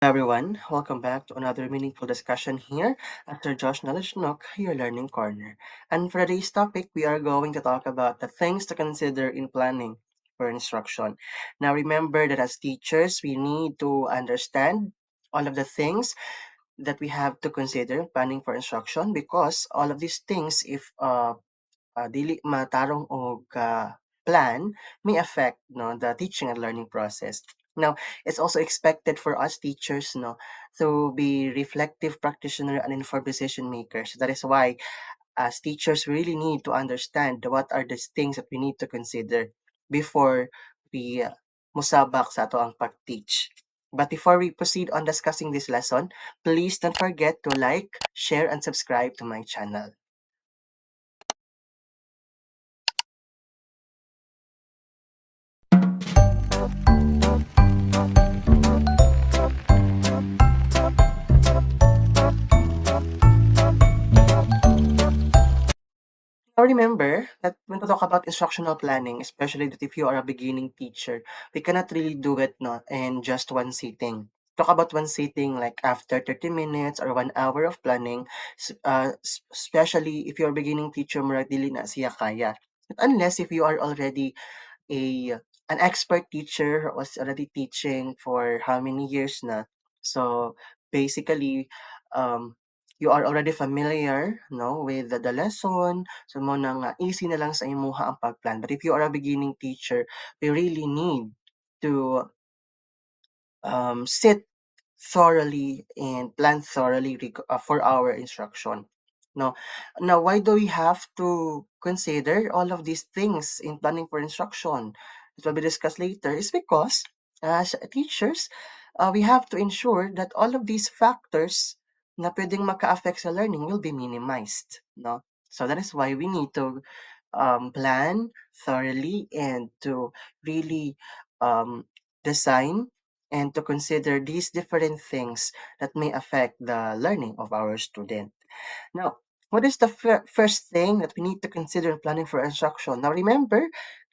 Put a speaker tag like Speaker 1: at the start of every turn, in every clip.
Speaker 1: Everyone, welcome back to another meaningful discussion here at Sir Josh Knowledge Nook, your learning corner. And for today's topic, we are going to talk about the things to consider in planning for instruction. Now, remember that as teachers, we need to understand all of the things that we have to consider in planning for instruction because all of these things, if dili matarong og plan may affect the teaching and learning process. Now, it's also expected for us teachers to be reflective practitioner and informed decision makers. That is why as teachers we really need to understand what are the things that we need to consider before we musabak sa ato ang pag-teach. But before we proceed on discussing this lesson, please don't forget to like, share, and subscribe to my channel. Now remember that when we talk about instructional planning, especially that if you are a beginning teacher, we cannot really do it in just one sitting. Talk about one sitting like after 30 minutes or 1 hour of planning, especially if you're a beginning teacher, murag dili na siya kaya. But unless if you are already a an expert teacher who was already teaching for how many years na. So basically, um, you are already familiar with the lesson. So mo nang easy na lang sa imuha ang pagplan. But if you are a beginning teacher, we really need to sit thoroughly and plan thoroughly for our instruction. No, now why do we have to consider all of these things in planning for instruction? It will be discussed later. Is because as teachers, we have to ensure that all of these factors na pwedeng maka-affect sa learning will be minimized. No, so that is why we need to plan thoroughly and to really design and to consider these different things that may affect the learning of our student. Now, what is the first thing that we need to consider in planning for instruction? Now, remember,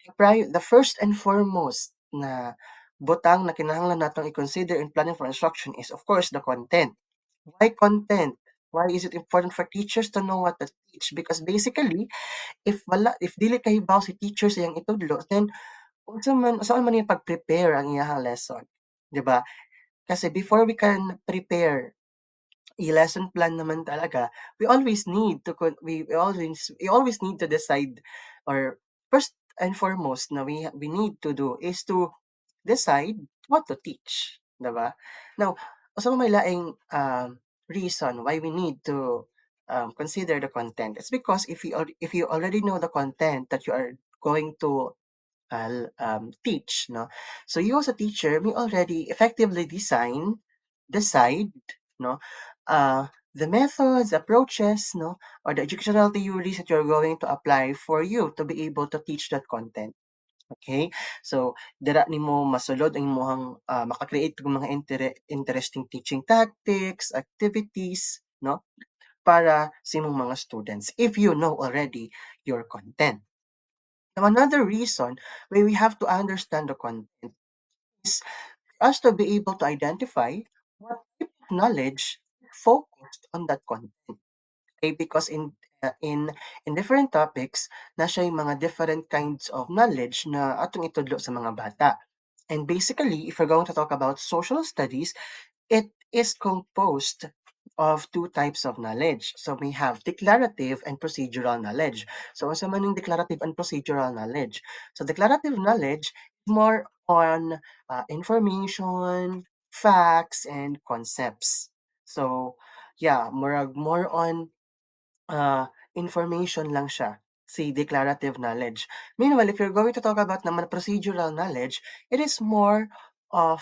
Speaker 1: the first and foremost na butang na kinahanglan natong i-consider in planning for instruction is, of course, the content. Why content? Why is it important for teachers to know what to teach? Because basically, if dili kahibaw si teacher sa iyang itudlo, then unsa man yung pag-prepare ang iyahang lesson, 'di ba? Kasi before we can prepare a lesson plan naman talaga, we always need to we always need to decide, or first and foremost na we need to do is to decide what to teach, 'di ba? Now, so may laing reason why we need to consider the content. It's because if you already know the content that you are going to teach, no? So you as a teacher may already effectively decide, no, the methods, approaches, no, or the educational theories that you're going to apply for you to be able to teach that content. Okay? So, dira nimo masulod ang imong maka-create og mga interesting teaching tactics, activities, no, para sa imong mga students if you know already your content. Now, another reason why we have to understand the content is for us to be able to identify what type of knowledge is focused on that content. Okay? Because in different topics, na siya yung mga different kinds of knowledge na atong itudlo sa mga bata. And basically, if we're going to talk about social studies, it is composed of two types of knowledge. So we have declarative and procedural knowledge. So unsa man yung declarative and procedural knowledge? So declarative knowledge is more on information, facts, and concepts. So yeah, more on information lang siya, si declarative knowledge. Meanwhile, if you're going to talk about naman procedural knowledge, it is more of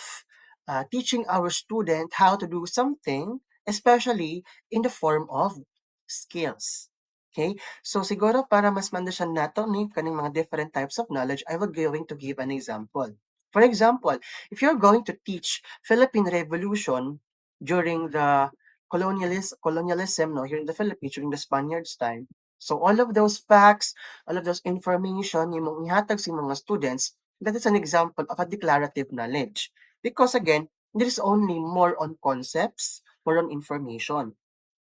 Speaker 1: teaching our student how to do something, especially in the form of skills. Okay? So siguro para mas ma-understand nato ni kaning mga different types of knowledge, I will going to give an example. For example, if you're going to teach Philippine Revolution during the colonialism here in the Philippines during the Spaniards time. So all of those facts, all of those information yung mong ihatag sa mga students, that is an example of a declarative knowledge. Because again, This is only more on concepts, more on information.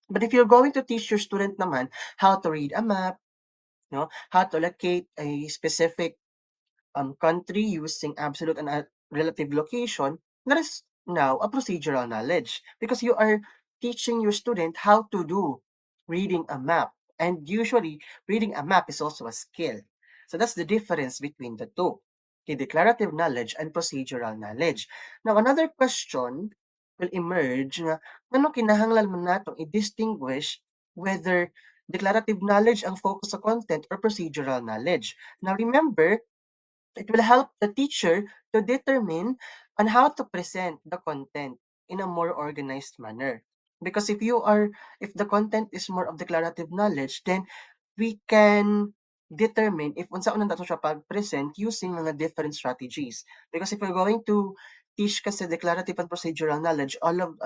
Speaker 1: But if you're going to teach your student naman how to read a map, how to locate a specific country using absolute and relative location, that is now a procedural knowledge because you are teaching your student how to do reading a map. And usually, reading a map is also a skill. So that's the difference between the two, the declarative knowledge and procedural knowledge. Now, another question will emerge nga, ano kinahanglan man natong i-distinguish whether declarative knowledge ang focus sa content or procedural knowledge. Now, remember, it will help the teacher to determine on how to present the content in a more organized manner. Because if the content is more of declarative knowledge, then we can determine if unsa unang dato siya pag-present using mga different strategies. Because if we're going to teach kasi declarative and procedural knowledge, all of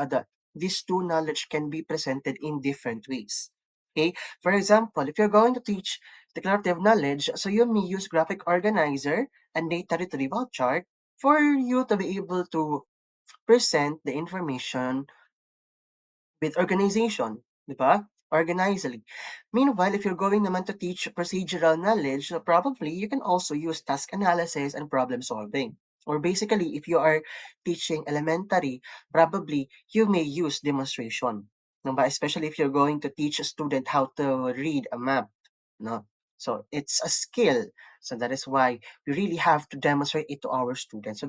Speaker 1: these two knowledge can be presented in different ways. Okay? For example, if you're going to teach declarative knowledge, so you may use graphic organizer and data retrieval chart for you to be able to present the information with organization, di ba? Organizedly. Meanwhile, if you're going naman to teach procedural knowledge, probably you can also use task analysis and problem solving. Or basically, if you are teaching elementary, probably you may use demonstration. No ba? Especially if you're going to teach a student how to read a map. No? So it's a skill. So that is why we really have to demonstrate it to our students.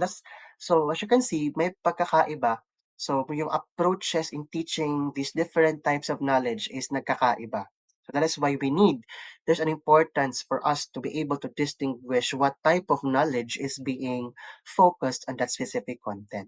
Speaker 1: So as you can see, may pagkakaiba. So yung approaches in teaching these different types of knowledge is nagkakaiba. So that is why there's an importance for us to be able to distinguish what type of knowledge is being focused on that specific content.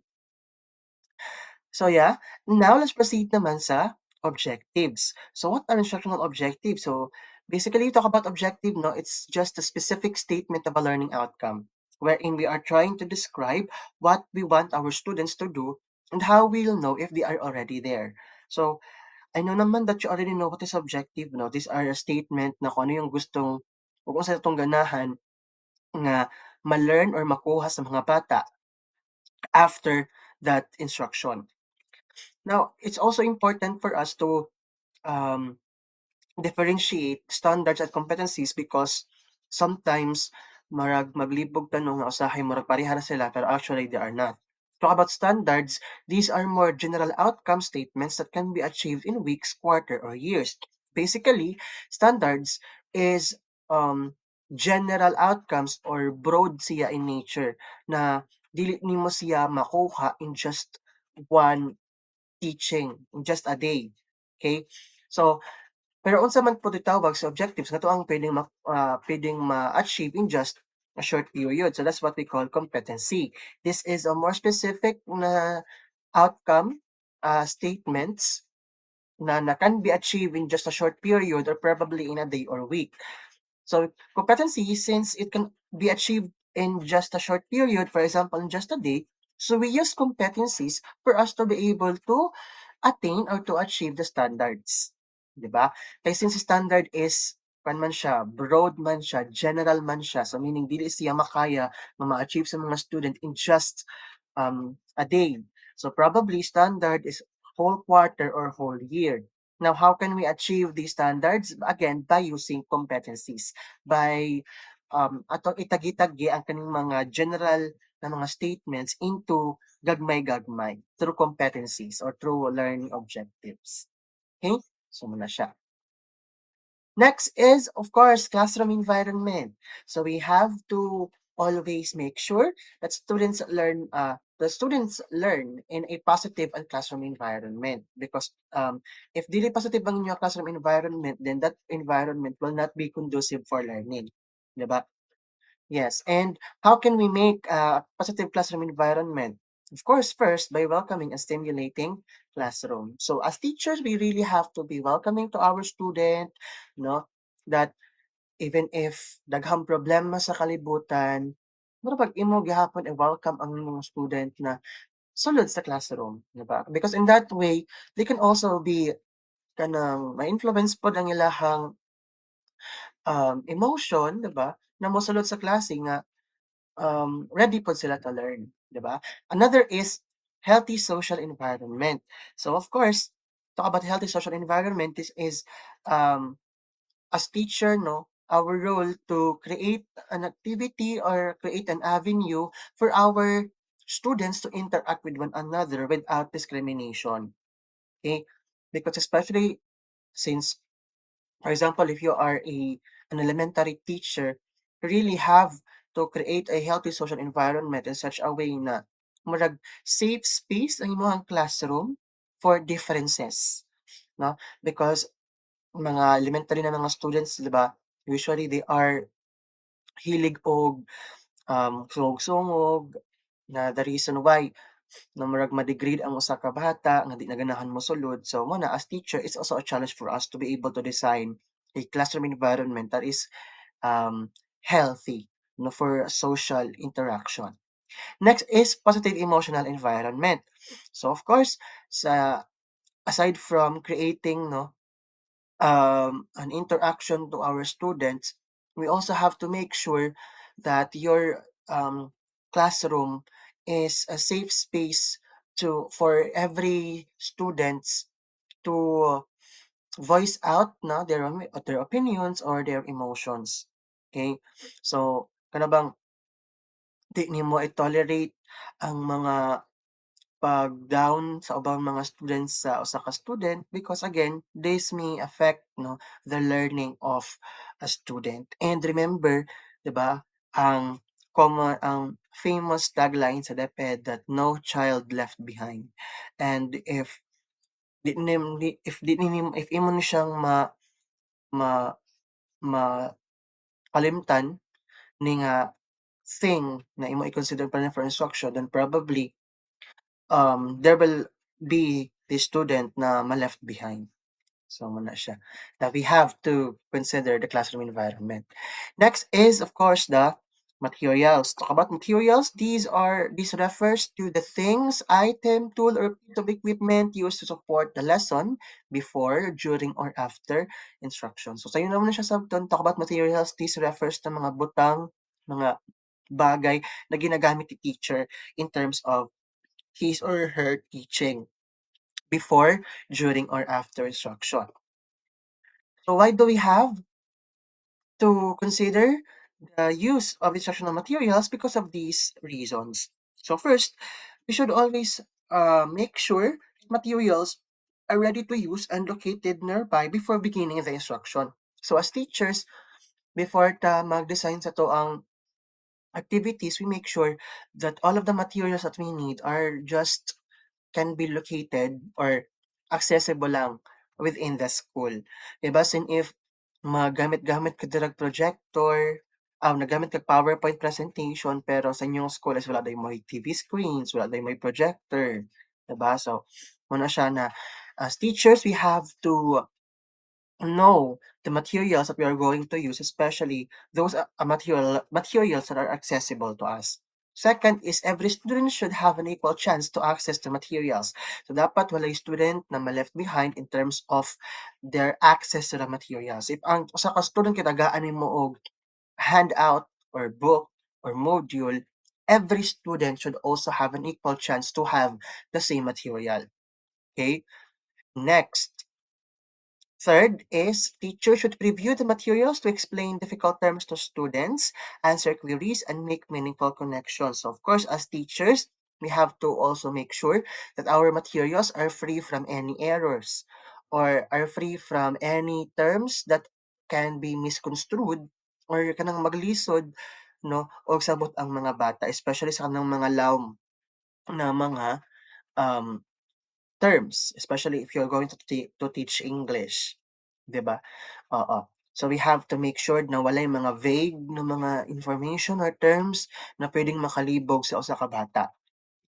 Speaker 1: So yeah, now let's proceed naman sa objectives. So what are instructional objectives? So basically, you talk about objective, no? It's just a specific statement of a learning outcome wherein we are trying to describe what we want our students to do and how we'll know if they are already there. So I know naman that you already know what is objective, no? These are a statement na kung ano yung gustong o kung sa itong ganahan nga ma-learn or makuha sa mga bata after that instruction. Now, it's also important for us to um, differentiate standards at competencies because sometimes marag maglibog tanong nga usahay murag pareha na sila pero actually they are not. Talk about standards, these are more general outcome statements that can be achieved in weeks, quarter, or years. Basically, standards is general outcomes or broad siya in nature na dili nimo siya makuha in just one teaching, in just a day. Okay? So, pero unsa man po tawag sa objectives nga ang puwedeng ma-achieve in just a short period. So that's what we call competency. This is a more specific na outcome statements na can be achieved in just a short period or probably in a day or week. So competency, since it can be achieved in just a short period, for example, in just a day, so we use competencies for us to be able to attain or to achieve the standards. 'Di ba? Kaya since standard is man siya, broad man siya, general man siya, so meaning dili siya makaya na ma-achieve sa mga student in just a day. So probably standard is whole quarter or whole year. Now, how can we achieve these standards? Again, by using competencies, by atong itagi-tagi ang kaning mga general na mga statements into gagmay-gagmay through competencies or through learning objectives. Okay? So muna siya. Next is, of course, classroom environment. So we have to always make sure that the students learn in a positive and classroom environment because if dili positive ang inyong classroom environment, then that environment will not be conducive for learning. 'Di ba? Yes, and how can we make a positive classroom environment? Of course, first by welcoming and stimulating classroom. So as teachers, we really have to be welcoming to our student, no? That even if daghang problema sa kalibutan, mura pag imo gihapon i-welcome ang mga student na sulod sa classroom, di ba? Because in that way, they can also be kanang ma-influence pod ang ilahang emotion, di ba? Na mosulod sa klase nga ready po sila to learn, 'di ba? Another is healthy social environment. So of course, talk about healthy social environment, this is um, as teacher, no, our role to create an activity or create an avenue for our students to interact with one another without discrimination. Okay? Because especially since, for example, if you are an elementary teacher, you really have to create a healthy social environment in such a way na murag safe space ang imong classroom for differences, no? Because mga elementary na mga students, 'di ba, usually they are hilig og sungog-sungog na the reason why na murag ma-degrade ang usa ka bata nga di na ganahan mosulod. So muna as teacher, it's also a challenge for us to be able to design a classroom environment that is healthy, no, for social interaction. Next is positive emotional environment. So of course, sa aside from creating, no, an interaction to our students, we also have to make sure that your classroom is a safe space to for every students to voice out na their opinions or their emotions. Okay? So, kana bang di nimo i-tolerate ang mga pag-down sa ubang mga students sa usa ka student because again, this may affect, no, the learning of a student. And remember, 'di ba, ang famous tagline sa DepEd that no child left behind. And if imo ni siyang ma ma kalimtan ni nga thing na imo i-consider pa rin for instruction, then probably there will be the student na ma-left behind. So muna siya. That we have to consider the classroom environment. Next is of course the materials. Talk about materials. These refers to the things, item, tool, or piece of equipment used to support the lesson before, during, or after instruction. So sa'yo naman na siya sa talk about materials. This refers to mga butang, mga bagay na ginagamit ni teacher in terms of his or her teaching before, during, or after instruction. So why do we have to consider the use of instructional materials? Because of these reasons. So first, we should always make sure materials are ready to use and located nearby before beginning the instruction. So as teachers, before ta mag-design sa to ang activities, we make sure that all of the materials that we need are just can be located or accessible lang within the school. 'Di ba sin if magamit-gamit ka dirag projector, nagamit kag PowerPoint presentation pero sa inyong school is wala day may TV screens, wala day may projector, 'di ba? So, muna siya na as teachers we have to know the materials that we are going to use, especially those materials that are accessible to us. Second is every student should have an equal chance to access the materials. So dapat walay student na ma-left behind in terms of their access to the materials. If ang usa ka student kitagaan nimo og handout or book or module, every student should also have an equal chance to have the same material. Okay? Next, third is teachers should review the materials to explain difficult terms to students, answer queries, and make meaningful connections. So of course, as teachers, we have to also make sure that our materials are free from any errors or are free from any terms that can be misconstrued or kanang maglisod, no, o sabot ang mga bata, especially sa kanang mga lawm na mga um, terms, especially if you're going to teach English, 'di ba? Oo. So we have to make sure na walay mga vague na mga information or terms na puwedeng makalibog sa usa ka bata.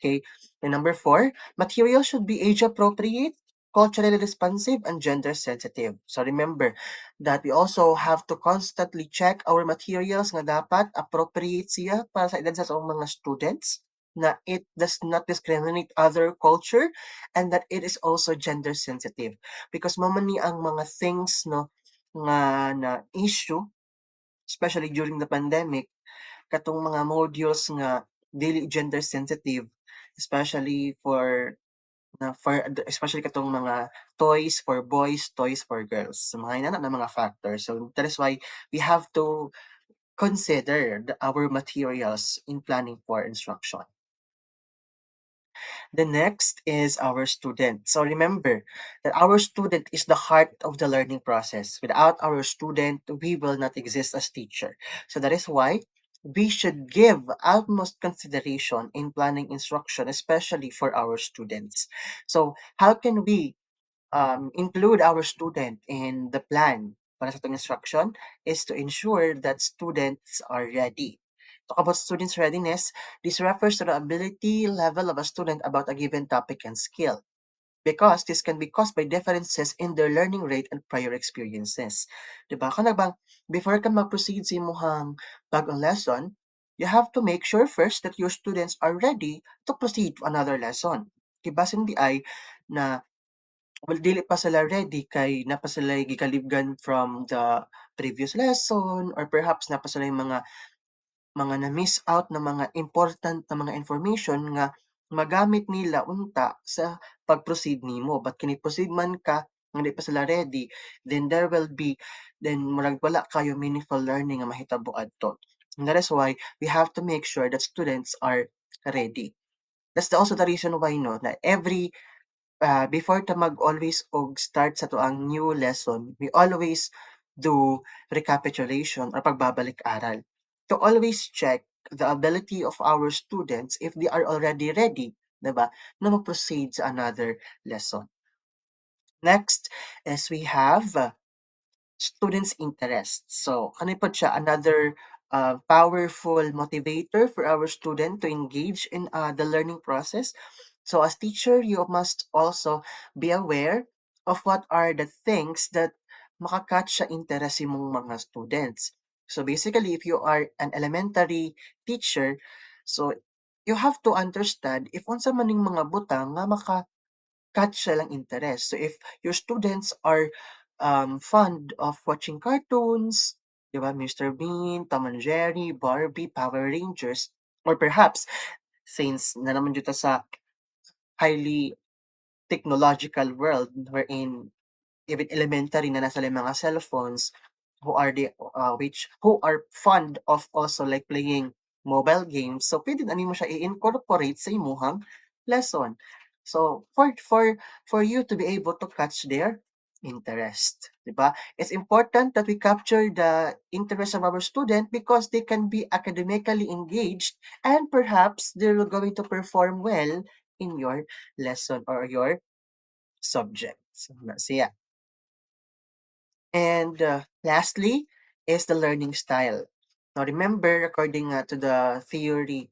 Speaker 1: Okay. And number four, material should be age appropriate, culturally responsive, and gender sensitive. So remember that we also have to constantly check our materials nga dapat appropriate siya para sa edad sa mga students, na it does not discriminate other culture, and that it is also gender sensitive. Because mo man ni ang mga things, no, nga na issue, especially during the pandemic, katong mga modules nga dili gender sensitive, especially especially katong mga toys for boys, toys for girls. So, mga inana na mga factors. So that is why we have to consider our materials in planning for instruction. The next is our student. So remember that our student is the heart of the learning process. Without our student, we will not exist as teacher. So that is why we should give utmost consideration in planning instruction, especially for our students. So how can we include our student in the plan para sa itong instruction is to ensure that students are ready. Talk about students' readiness. This refers to the ability level of a student about a given topic and skill because this can be caused by differences in their learning rate and prior experiences. Diba? Kana bang before ka mag-proceed sa imuhang bagong lesson, you have to make sure first that your students are ready to proceed to another lesson. Diba? Hindi ay na well, dili pa sila ready kay na pa sila gikalibgan from the previous lesson or perhaps na pa sila yung mga na-miss out na mga important na mga information nga magamit nila unta sa pag-proceed nimo. But kini proceed man ka nga di pa sila ready, then there will be then murag wala kayo meaningful learning nga mahitabo adto. And that is why we have to make sure that students are ready. Also the reason why no na before ta mag-always og start sa tuang new lesson, we always do recapitulation or pagbabalik-aral to always check the ability of our students if they are already ready, 'di ba, na mag-proceed sa another lesson. Next is we have students' interest. So, kani pod siya another powerful motivator for our student to engage in the learning process. So, as teacher, you must also be aware of what are the things that makakatch sa interest mong mga students. So, basically, if you are an elementary teacher, so you have to understand if unsa maning mga butang nga catch silang interest. So if your students are fond of watching cartoons, di ba, Mr. Bean, Tom and Jerry, Barbie, Power Rangers, or perhaps since na naman dito sa highly technological world wherein even elementary na nasa lang mga cellphones who are fond of also like playing mobile games. So pwede na nimo siya i-incorporate sa imuhang lesson. So for you to be able to catch their interest, 'di ba? It's important that we capture the interest of our student because they can be academically engaged and perhaps they're going to perform well in your lesson or your subject. So, na siya. And lastly is the learning style. Now remember, according to the theory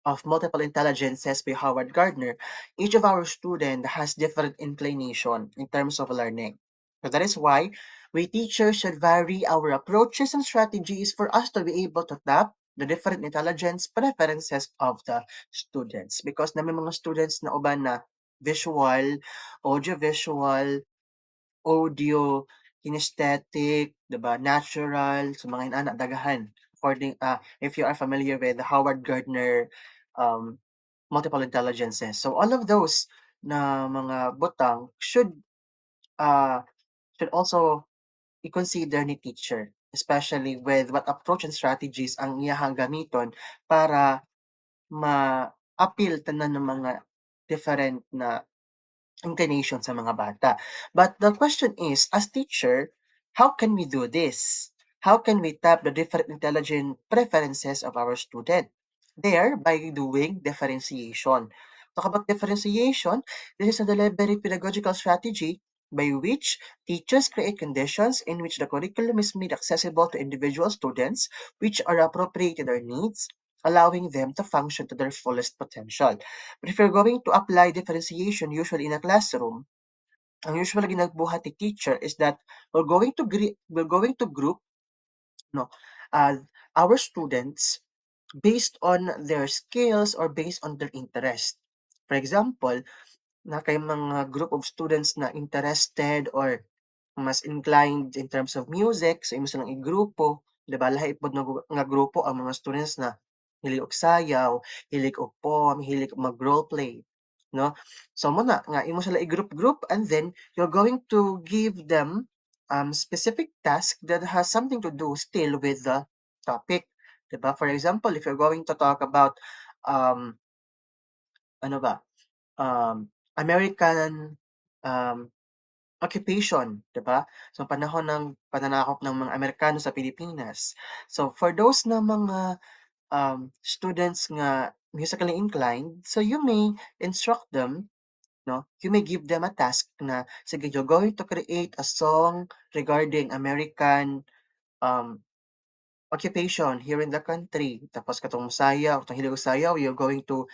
Speaker 1: of multiple intelligences by Howard Gardner, each of our student has different inclination in terms of learning. So that is why we teachers should vary our approaches and strategies for us to be able to tap the different intelligence preferences of the students. Because na may mga students na uban na visual, audiovisual, audio, kinesthetic, 'di ba, natural, so mga inana daghan. If you are familiar with the Howard Gardner um, multiple intelligences. So all of those na mga butang uh, should also i-consider ni teacher, especially with what approach and strategies ang iyahang gamiton para ma-appeal tanan ng mga different na inclination sa mga bata. But the question is, as teacher, how can we do this? How can we tap the different intelligent preferences of our student? There, by doing differentiation. Talk about differentiation, this is a deliberate pedagogical strategy by which teachers create conditions in which the curriculum is made accessible to individual students which are appropriate to their needs, allowing them to function to their fullest potential. But if you're going to apply differentiation usually in a classroom, ang usually ginagbuhat ni teacher is that we're going to group no uh, our students based on their skills or based on their interest. For example, na kay mga group of students na interested or mas inclined in terms of music, so imo silang igrupo, 'di ba? Lahi pod nga grupo ang mga students na hilig og sayaw, hilig og poem, hilig og mag-roleplay, 'no? So muna nga imo sila i-group-group and then you're going to give them, specific task that has something to do still with the topic, 'di ba? For example, if you're going to talk about, um, ano ba, American, um occupation, 'di ba? So, panahon ng pananakop ng mga Amerikano sa Pilipinas. So, for those na mga, students nga musically inclined, so you may instruct them, 'no? You may give them a task na, "Sige, you're going to create a song regarding American, um, occupation here in the country." Tapos katong sayaw, katong hilig sayaw, you're going to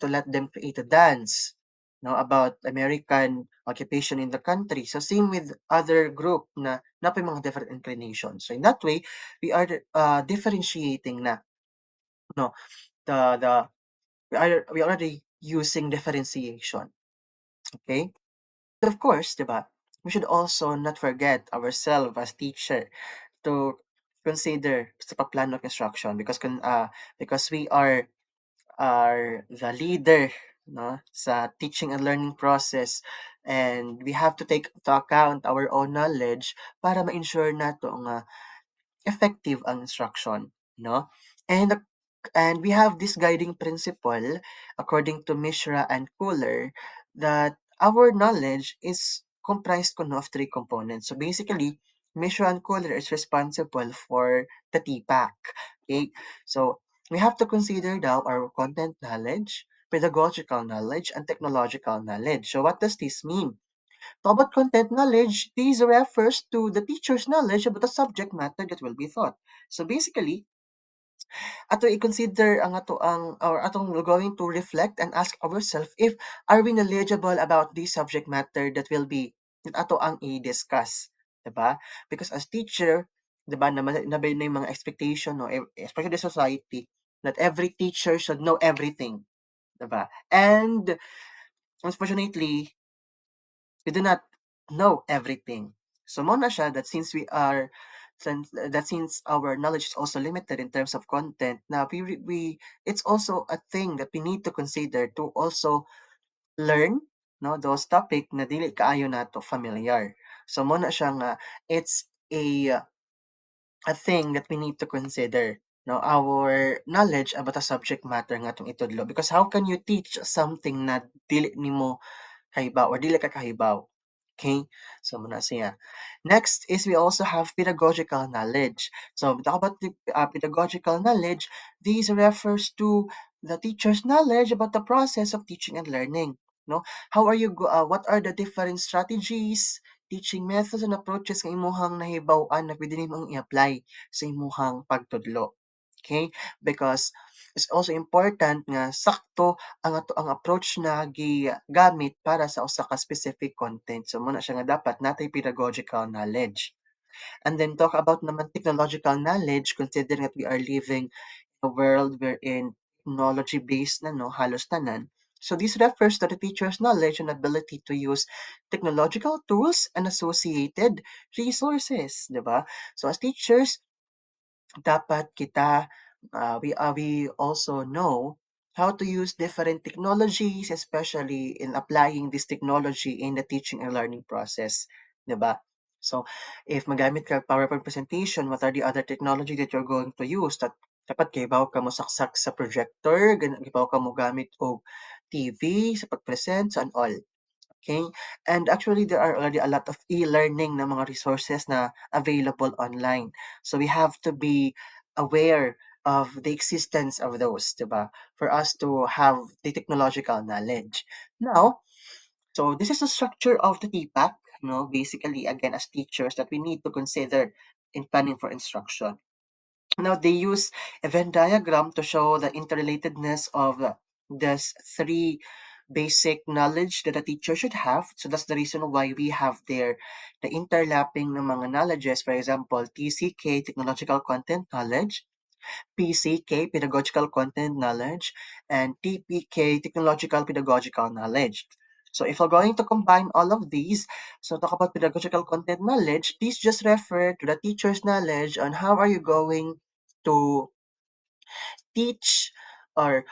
Speaker 1: let them create a dance, no, about American occupation in the country. So same with other group na napay mga different inclinations. So in that way, we are differentiating na, no, the we are already using differentiation. Okay? But of course, 'di ba? We should also not forget ourselves as teacher to consider sa pagplano ng instruction because we are the leader, no, sa teaching and learning process, and we have to take into account our own knowledge para ma-ensure nato nga effective ang instruction, no? And and we have this guiding principle according to Mishra and Kohler that our knowledge is comprised kuno of three components. So basically, Mishra and Kohler is responsible for the TPAC. Okay? So we have to consider now our content knowledge, pedagogical knowledge, and technological knowledge. So what does this mean? So about content knowledge, this refers to the teacher's knowledge about the subject matter that will be taught. So basically, ato i-consider ang ato ang or atong going to reflect and ask ourselves if are we knowledgeable about this subject matter that ato ang i-discuss, 'di ba? Because as teacher, 'di ba, nabay na yung mga expectation, no, especially the society, that every teacher should know everything, 'di ba? And unfortunately, we do not know everything. So mo na siya that since our knowledge is also limited in terms of content, na we it's also a thing that we need to consider to also learn, no, those topic na dili kaayo nato familiar. So mo na siya nga it's a thing that we need to consider, no, our knowledge about a subject matter nga itong itudlo, because how can you teach something na dili nimo kahibaw or dili ka kahibaw. Okay? So muna siya. Next is we also have pedagogical knowledge. So we talk about the pedagogical knowledge. This refers to the teacher's knowledge about the process of teaching and learning. No? What are the different strategies, teaching methods and approaches nga imuhang nahibaw-an na pwede nimong i-apply sa imuhang pagtudlo. Okay? Because it's also important nga sakto ang approach na gigamit para sa usa ka specific content. So muna siya nga dapat natay pedagogical knowledge. And then talk about naman technological knowledge, considering that we are living in a world wherein technology-based na, no, halos tanan. So this refers to the teacher's knowledge and ability to use technological tools and associated resources, 'di ba? So as teachers, dapat kita, we also know how to use different technologies, especially in applying this technology in the teaching and learning process, 'di ba? So, if magamit ka PowerPoint presentation, what are the other technology that you're going to use? Dapat kahibaw ka mo saksak sa projector, kahibaw ka mo gamit og TV sa pag-present, so and all. Okay? And actually, there are already a lot of e-learning na mga resources na available online. So we have to be aware of the existence of those, diba? For us to have the technological knowledge. Now, so this is the structure of the TPAC, no? Basically, again, as teachers that we need to consider in planning for instruction. Now, they use a Venn diagram to show the interrelatedness of these three basic knowledge that a teacher should have. So that's the reason why we have there the interlapping ng mga knowledges. For example, TCK, Technological Content Knowledge, PCK, Pedagogical Content Knowledge, and TPK, Technological Pedagogical Knowledge. So if we're going to combine all of these, so talk about pedagogical content knowledge, these just refer to the teacher's knowledge on how are you going to teach or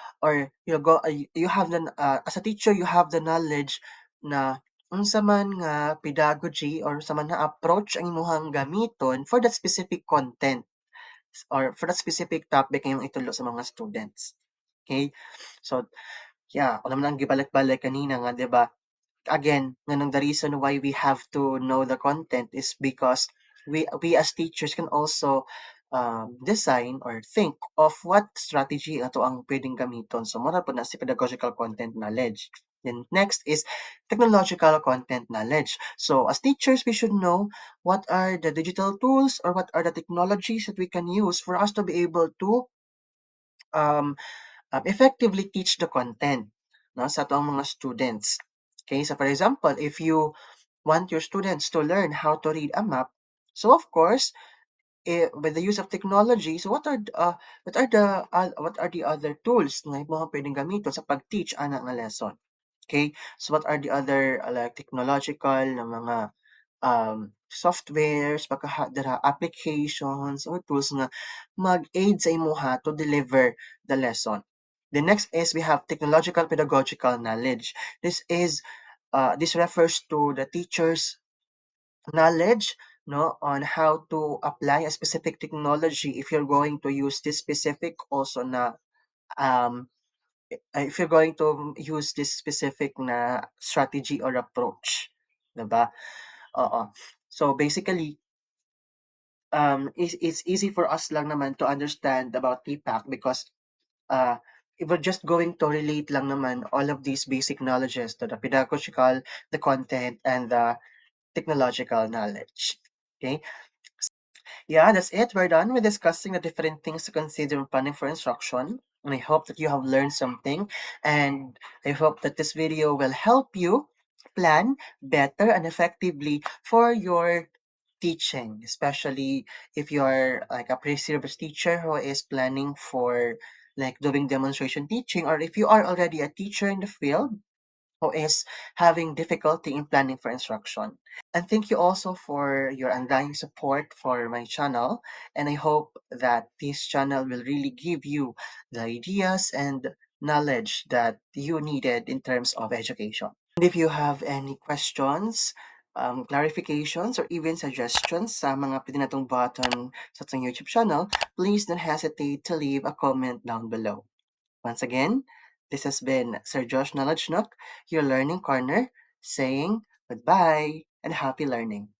Speaker 1: you have the as a teacher you have the knowledge na unsa man nga pedagogy or sa man nga approach ang imong gamiton for that specific content or for that specific topic nga imong itulo sa mga students. Okay? So, yeah, alam lang gibalik-balik kanina nga 'di ba? Again, nganong the reason why we have to know the content is because we as teachers can also design or think of what strategy ato ang pwedeng gamiton. So, mura po na si pedagogical content knowledge. Then next is technological content knowledge. So, as teachers, we should know what are the digital tools or what are the technologies that we can use for us to be able to um, effectively teach the content no, sa atong mga students. Okay, so for example, if you want your students to learn how to read a map, so of course, with the use of technology, so what are the other tools na mga pwedeng gamiton sa pag-teach ana nga lesson? Okay, so what are the other like technological na mga softwares, dara applications or tools nga mag-aid sa imuha to deliver the lesson. The next is we have technological pedagogical knowledge. This refers to the teacher's knowledge no on how to apply a specific technology if you're going to use this specific also na um if you're going to use this specific na strategy or approach, 'di ba? Oo. So basically, it's easy for us lang naman to understand about TPAC because if we're just going to relate lang naman all of these basic knowledges to the pedagogical, the content, and the technological knowledge. Okay? Yeah, that's it. We're done with discussing the different things to consider when planning for instruction. And I hope that you have learned something. And I hope that this video will help you plan better and effectively for your teaching, especially if you're like a pre-service teacher who is planning for like doing demonstration teaching, or if you are already a teacher in the field who is having difficulty in planning for instruction. And thank you also for your undying support for my channel. And I hope that this channel will really give you the ideas and knowledge that you needed in terms of education. And if you have any questions, clarifications, or even suggestions sa mga pwede natong button sa itong YouTube channel, please don't hesitate to leave a comment down below. Once again, this has been Sir Josh Knowledge Nook, your learning corner, saying goodbye and happy learning.